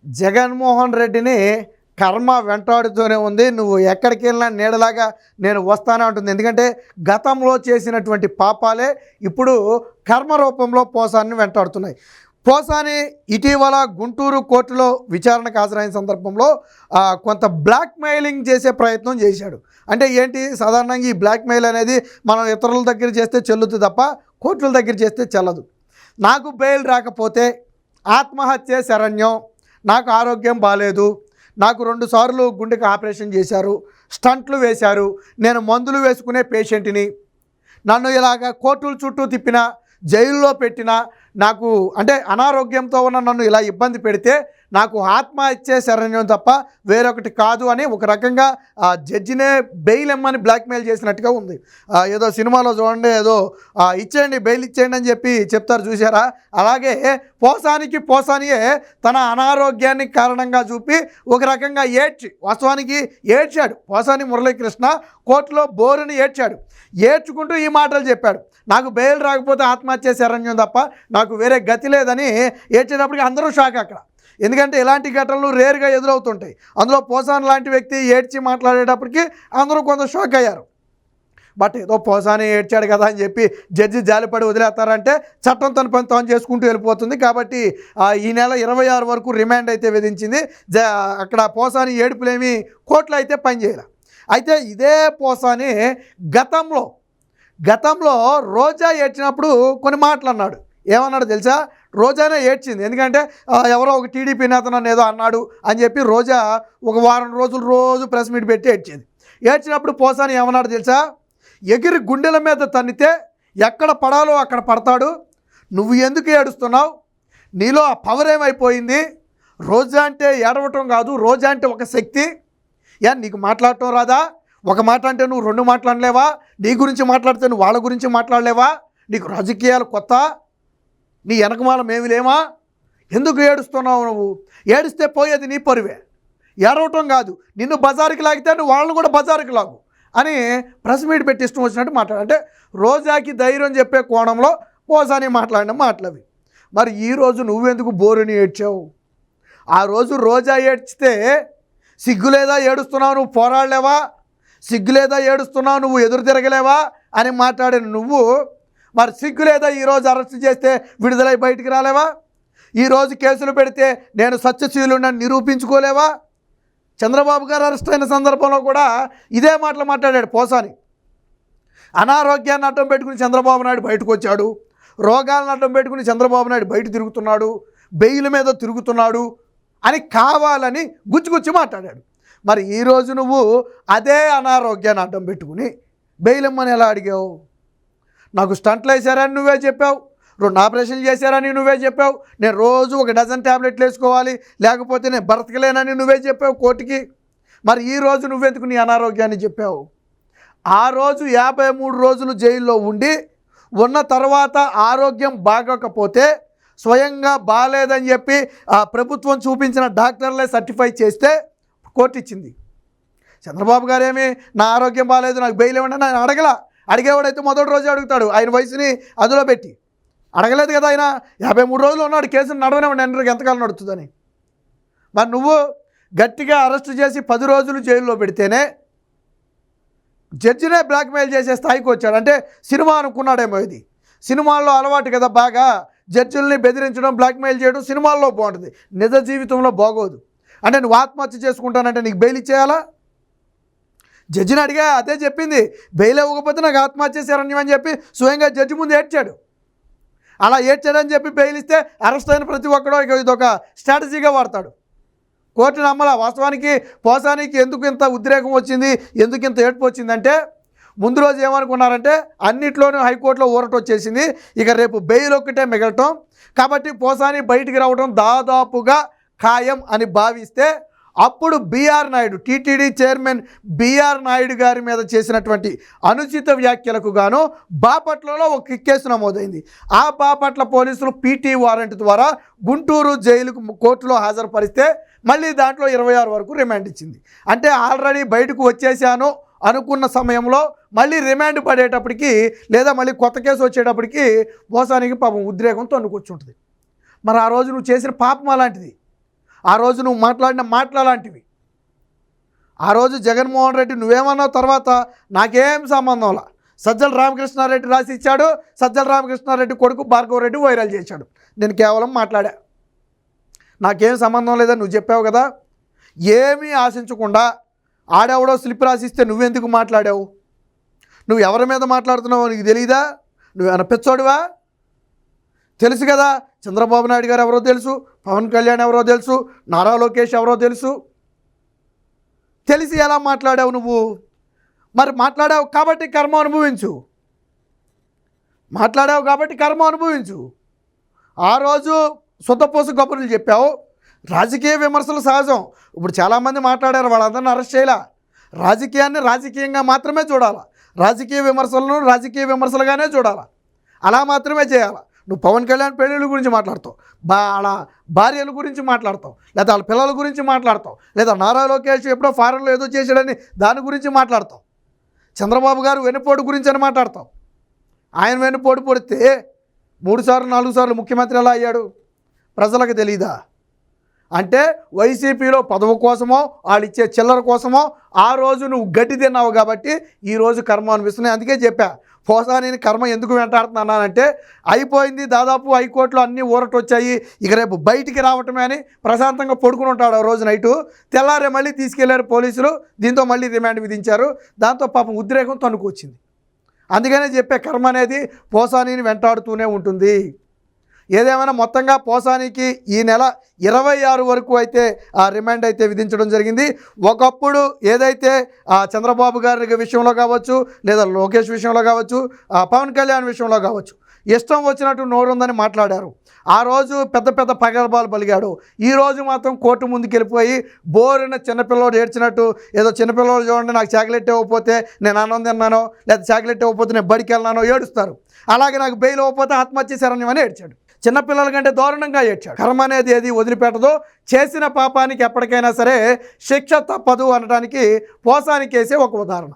జగన్మోహన్ రెడ్డిని కర్మ వెంటాడుతూనే ఉంది. నువ్వు ఎక్కడికి వెళ్ళినా నీడలాగా నేను వస్తానే ఉంటుంది. ఎందుకంటే గతంలో చేసినటువంటి పాపాలే ఇప్పుడు కర్మ రూపంలో పోసాన్ని వెంటాడుతున్నాయి. పోసాని ఇటీవల గుంటూరు కోర్టులో విచారణకు హాజరైన సందర్భంలో కొంత బ్లాక్మెయిలింగ్ చేసే ప్రయత్నం చేశాడు. అంటే ఏంటి, సాధారణంగా ఈ బ్లాక్మెయిల్ అనేది మనం ఇతరుల దగ్గర చేస్తే చెల్లుతుంది తప్ప కోర్టుల దగ్గర చేస్తే చెల్లదు. నాకు బెయిల్ రాకపోతే ఆత్మహత్య శరణ్యం, నాకు ఆరోగ్యం బాలేదు, నాకు 2 సార్లు గుండెకి ఆపరేషన్ చేశారు, స్టంట్లు వేశారు, నేను మందులు వేసుకునే పేషెంట్ని, నన్ను ఇలాగ కోర్టుల చుట్టూ తిప్పినా, జైల్లో పెట్టినా, నాకు అంటే అనారోగ్యంతో ఉన్న నన్ను ఇలా ఇబ్బంది పెడితే నాకు ఆత్మహత్య శరణ్యం తప్ప వేరొకటి కాదు అని ఒక రకంగా జడ్జినే బెయిల్ ఇమ్మని బ్లాక్మెయిల్ చేసినట్టుగా ఉంది. ఏదో సినిమాలో చూడండి, ఏదో ఇచ్చేయండి బెయిల్ ఇచ్చేయండి అని చెప్పి చెప్తారు చూసారా, అలాగే పోసానియే తన అనారోగ్యాన్ని కారణంగా చూపి ఒక రకంగా వాస్తవానికి ఏడ్చాడు. పోసాని మురళీకృష్ణ కోర్టులో బోరుని ఏడ్చుకుంటూ ఈ మాటలు చెప్పాడు. నాకు బెయిల్ రాకపోతే ఆత్మహత్య శరణ్యం తప్ప నాకు వేరే గతి లేదని ఏడ్చేటప్పటికి అందరూ షాక్ అక్కడ. ఎందుకంటే ఇలాంటి ఘటనలు రేర్గా ఎదురవుతుంటాయి. అందులో పోసాని లాంటి వ్యక్తి ఏడ్చి మాట్లాడేటప్పటికి అందరూ కొంత షాక్ అయ్యారు. బట్ ఏదో పోసాని ఏడ్చాడు కదా అని చెప్పి జడ్జి జాలిపడి వదిలేస్తారంటే చట్టం తన పని తాను చేసుకుంటూ వెళ్ళిపోతుంది. కాబట్టి ఈ నెల 26 వరకు రిమాండ్ అయితే విధించింది. అక్కడ పోసాని ఏడుపులేమి కోర్టులో అయితే పనిచేయాలి. అయితే ఇదే పోసాని గతంలో రోజా ఏడ్చినప్పుడు కొన్ని మాటలు అన్నాడు. ఏమన్నాడు తెలుసా? రోజానే ఏడ్చింది. ఎందుకంటే ఎవరో ఒక టీడీపీ నేత నన్ను ఏదో అన్నాడు అని చెప్పి రోజా ఒక వారం రోజులు రోజు ప్రెస్ మీట్ పెట్టి ఏడ్చినప్పుడు పోసాని ఏమన్నాడు తెలుసా? ఎగిరి గుండెల మీద తన్నితే ఎక్కడ పడాలో అక్కడ పడతాడు, నువ్వు ఎందుకు ఏడుస్తున్నావు, నీలో ఆ పవర్ ఏమైపోయింది, రోజా అంటే ఏడవటం కాదు, రోజా అంటే ఒక శక్తి, నీకు మాట్లాడటం రాదా, ఒక మాట అంటే నువ్వు 2 మాట్లాడలేవా, నీ గురించి మాట్లాడితే నువ్వు వాళ్ళ గురించి మాట్లాడలేవా, నీకు రాజకీయాలు కొత్త, నీ వెనకమాల మేము లేమా, ఎందుకు ఏడుస్తున్నావు, నువ్వు ఏడిస్తే పోయేది నీ పరువే, ఏడవటం కాదు, నిన్ను బజారుకి లాగితే నువ్వు వాళ్ళని కూడా బజారుకి లాగు అని ప్రెస్ మీట్ పెట్టి ఇష్టం వచ్చినట్టు అంటే రోజాకి ధైర్యం చెప్పే కోణంలో పోసాని మాట్లాడిన మాటలవి. మరి ఈరోజు నువ్వెందుకు బోరుని ఏడ్చావు? ఆ రోజు రోజా ఏడ్చితే సిగ్గులేదా ఏడుస్తున్నావు, నువ్వు పోరాడలేవా, సిగ్గులేదా ఏడుస్తున్నావు, నువ్వు ఎదురు తిరగలేవా అని మాట్లాడిన నువ్వు మరి సిగ్గులేదా ఈరోజు అరెస్ట్ చేస్తే విడుదలై బయటికి రాలేవా, ఈరోజు కేసులు పెడితే నేను సత్యశీలుని నిరూపించుకోలేవా? చంద్రబాబు గారు అరెస్ట్ అయిన సందర్భంలో కూడా ఇదే మాటలు మాట్లాడాడు పోసాని. అనారోగ్యాన్ని అడ్డం పెట్టుకుని చంద్రబాబు నాయుడు బయటకు వచ్చాడు, రోగాలను అడ్డం పెట్టుకుని చంద్రబాబు నాయుడు బయట తిరుగుతున్నాడు, బెయిల్ మీద తిరుగుతున్నాడు అని కావాలని గుచ్చి మాట్లాడాడు. మరి ఈరోజు నువ్వు అదే అనారోగ్యాన్ని అడ్డం పెట్టుకుని బెయిల్ ఇమ్మని ఎలా అడిగావు? నాకు స్టంట్లు వేసారని నువ్వే చెప్పావు, 2 ఆపరేషన్లు చేశారని నువ్వే చెప్పావు, నేను రోజు 1 డజన్ ట్యాబ్లెట్లు వేసుకోవాలి లేకపోతే నేను బ్రతకలేనని నువ్వే చెప్పావు కోర్టుకి. మరి ఈరోజు నువ్వెందుకు నీ అనారోగ్యాన్ని చెప్పావు? ఆ రోజు 53 రోజులు జైల్లో ఉన్న తర్వాత ఆరోగ్యం బాగోకపోతే స్వయంగా బాగాలేదని చెప్పి ప్రభుత్వం చూపించిన డాక్టర్లే సర్టిఫై చేస్తే కోర్టు ఇచ్చింది. చంద్రబాబు గారు ఏమి నా ఆరోగ్యం బాగాలేదు నాకు బెయిల్ ఇవ్వండి అని ఆయన అడిగేవాడైతే మొదటి రోజే అడుగుతాడు, ఆయన వయసుని అందులో పెట్టి. అడగలేదు కదా ఆయన, 53 రోజులు ఉన్నాడు, కేసును నడవనివ్వండి ఎంతకు ఎంతకాలం నడుస్తుందని. మరి నువ్వు గట్టిగా అరెస్ట్ చేసి 10 రోజులు జైల్లో పెడితేనే జడ్జినే బ్లాక్మెయిల్ చేసే స్థాయికి వచ్చాడు. అంటే సినిమా అనుకున్నాడేమో, ఇది సినిమాల్లో అలవాటు కదా, బాగా జడ్జిల్ని బెదిరించడం బ్లాక్మెయిల్ చేయడం సినిమాల్లో బాగుంటుంది, నిజ జీవితంలో బాగోదు. అంటే నువ్వు ఆత్మహత్య చేసుకుంటానంటే నీకు బెయిల్ ఇచ్చేయాలా? జడ్జిని అడిగా అదే చెప్పింది, బెయిల్ ఇవ్వకపోతే నాకు ఆత్మహత్య శరణ్యం అని చెప్పి స్వయంగా జడ్జి ముందు ఏడ్చాడు. అలా ఏడ్చాడని చెప్పి బెయిల్ ఇస్తే అరెస్ట్ అయిన ప్రతి ఒక్కడో ఇదొక స్ట్రాటజీగా వాడతాడు. కోర్టు నమ్మలా. వాస్తవానికి పోసానికి ఎందుకు ఇంత ఉద్రేకం వచ్చింది, ఎందుకు ఇంత ఏడ్పు వచ్చిందంటే ముందు రోజు ఏమనుకున్నారంటే అన్నిట్లోనూ హైకోర్టులో ఊరట వచ్చేసింది, ఇక రేపు బెయిల్ ఒక్కటే మిగలటం, కాబట్టి పోసాని బయటికి రావడం దాదాపుగా ఖాయం అని భావిస్తే అప్పుడు B R Naidu, TTD chairman B R Naidu గారి మీద చేసినటువంటి అనుచిత వ్యాఖ్యలకు గాను బాపట్లలో ఒక కేసు నమోదైంది. ఆ బాపట్ల పోలీసులు పీటీ వారెంట్ ద్వారా గుంటూరు జైలుకు కోర్టులో హాజరుపరిస్తే మళ్ళీ దాంట్లో 26 వరకు రిమాండ్ ఇచ్చింది. అంటే ఆల్రెడీ బయటకు వచ్చేసాను అనుకున్న సమయంలో మళ్ళీ రిమాండ్ పడేటప్పటికి లేదా మళ్ళీ కొత్త కేసు వచ్చేటప్పటికి పోసానికి పాపం ఉద్రేకం తన్నుకొచ్చుంటుంది. మరి ఆ రోజు నువ్వు చేసిన పాపం అలాంటిది. ఆ రోజు నువ్వు మాట్లాడిన మాటలాంటివి. ఆ రోజు జగన్మోహన్ రెడ్డి నువ్వేమన్నావు తర్వాత నాకేం సంబంధంలా. సజ్జల రామకృష్ణారెడ్డి రాసి ఇచ్చాడు, సజ్జల రామకృష్ణారెడ్డి కొడుకు భార్గవరెడ్డి వైరల్ చేశాడు. నేను కేవలం మాట్లాడా, నాకేం సంబంధం లేదని నువ్వు చెప్పావు కదా. ఏమీ ఆశించకుండా ఆడెవడో స్లిప్ రాసిస్తే నువ్వెందుకు మాట్లాడావు? నువ్వు ఎవరి మీద మాట్లాడుతున్నావో నీకు తెలియదా? నువ్వేమైనా పిచ్చోడివా? తెలుసు కదా, చంద్రబాబు నాయుడు గారు ఎవరో తెలుసు, పవన్ కళ్యాణ్ ఎవరో తెలుసు, నారా లోకేష్ ఎవరో తెలుసు. తెలిసి ఎలా మాట్లాడావు నువ్వు? మరి మాట్లాడావు కాబట్టి కర్మ అనుభవించు. మాట్లాడావు కాబట్టి కర్మ అనుభవించు. ఆ రోజు సొంతపోసు కబుర్లు చెప్పావు. రాజకీయ విమర్శలు సహజం. ఇప్పుడు చాలామంది మాట్లాడారు, వాళ్ళందరినీ అరెస్ట్ చేయాల. రాజకీయాన్ని రాజకీయంగా మాత్రమే చూడాలి. రాజకీయ విమర్శలను రాజకీయ విమర్శలుగానే చూడాలి. అలా మాత్రమే చేయాలి. నువ్వు పవన్ కళ్యాణ్ పెళ్ళిళ్ళ గురించి మాట్లాడతావు, వాళ్ళ భార్యల గురించి మాట్లాడతావు, లేదా వాళ్ళ పిల్లల గురించి మాట్లాడతావు, లేదా నారా లోకేష్ ఎప్పుడో ఫారెన్లో ఏదో చేశాడని దాని గురించి మాట్లాడతావు. చంద్రబాబు గారు వెన్నుపోటు గురించి అని మాట్లాడతావు. ఆయన వెన్నుపోటు పొడితే 3 సార్లు 4 సార్లు ముఖ్యమంత్రి ఎలా అయ్యాడు? ప్రజలకు తెలీదా? అంటే వైసీపీలో పదవి కోసమో వాళ్ళు ఇచ్చే చిల్లర కోసమో ఆ రోజు నువ్వు గడ్డి తిన్నావు కాబట్టి ఈరోజు కర్మ అనిపిస్తున్నాయి. అందుకే చెప్పా, పోసాని కర్మ ఎందుకు వెంటాడుతున్నానంటే అయిపోయింది, దాదాపు హైకోర్టులో అన్నీ ఊరటొచ్చాయి, ఇక రేపు బయటికి రావటమే అని ప్రశాంతంగా పడుకుని ఉంటాడు. ఆ రోజు నైటు తెల్లారే మళ్ళీ తీసుకెళ్లారు పోలీసులు. దీంతో మళ్ళీ రిమాండ్ విధించారు. దాంతో పాపం ఉద్రేకం తన్నుకొచ్చింది. అందుకనే చెప్పే కర్మ అనేది పోసానిని వెంటాడుతూనే ఉంటుంది. ఏదేమైనా మొత్తంగా పోసానికి ఈ నెల 26 వరకు అయితే ఆ రిమాండ్ అయితే విధించడం జరిగింది. ఒకప్పుడు ఏదైతే చంద్రబాబు గారి విషయంలో కావచ్చు, లేదా లోకేష్ విషయంలో కావచ్చు, పవన్ కళ్యాణ్ విషయంలో కావచ్చు, ఇష్టం వచ్చినట్టు నోరుందని మాట్లాడారు. ఆ రోజు పెద్ద పెద్ద పగలబాలు పలిగాడు. ఈరోజు మాత్రం కోర్టు ముందుకు వెళ్ళిపోయి బోరిన చిన్నపిల్లడు ఏడ్చినట్టు, ఏదో చిన్నపిల్లలు చూడండి నాకు చాక్లెట్ ఇవ్వకపోతే నేను అన్నం తిన్నానో, లేదా చాక్లెట్ ఇవ్వకపోతే నేను బడికి వెళ్ళినానో ఏడుస్తారు. అలాగే నాకు బెయిల్ ఇవ్వకపోతే ఆత్మహత్య శరణ్యమని ఏడ్చాడు. చిన్నపిల్లల కంటే దారుణంగా ఏడ్చాడు. కర్మ అనేది ఏది వదిలిపెట్టదో, చేసిన పాపానికి ఎప్పటికైనా సరే శిక్ష తప్పదు అనడానికి పోసానికేసే ఒక ఉదాహరణ.